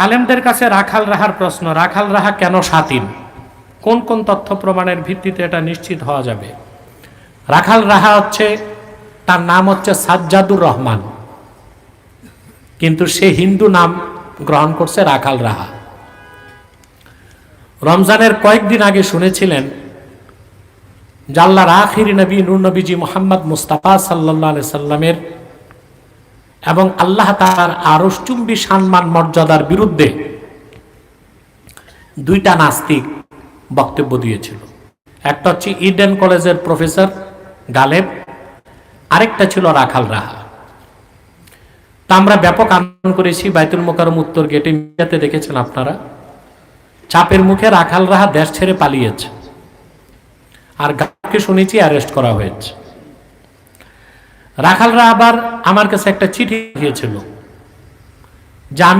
আলেমদের কাছে রাখাল রাহার প্রশ্ন, রাখাল রাহা কেন স্বাধীন? কোন কোন তথ্য প্রমাণের ভিত্তিতে এটা নিশ্চিত হওয়া যাবে? রাখাল রাহা হচ্ছে, তার নাম হচ্ছে সাজ্জাদুর রহমান, কিন্তু সে হিন্দু নাম গ্রহণ করছে রাখাল রাহা। রমজানের কয়েকদিন আগে শুনেছিলেন জাল্লার আখিরি নবী নূর নবীজি মোহাম্মদ মুস্তাফা সাল্লাল্লাহু আলাইহি সাল্লামের এবং আল্লাহ তাআলার আরশচুম্বী সম্মান মর্যাদার বিরুদ্ধে দুইটা নাস্তিক বক্তব্য দিয়েছিল। একটা হচ্ছে ইডেন কলেজের প্রফেসর গালেব, আরেকটা ছিল রাখাল রাহা। তা আমরা ব্যাপক আন্দোলন করেছি বাইতুল মোকাররম উত্তর গেটে, মিডিয়াতে দেখেছেন আপনারা। চাপের মুখে রাখাল রাহা দেশ ছেড়ে পালিয়েছে, আর গাকে শুনেছি অ্যারেস্ট করা হয়েছে। রাখাল রাহা আবার আমার কাছে একটা চিঠি দিয়েছিল যে আমি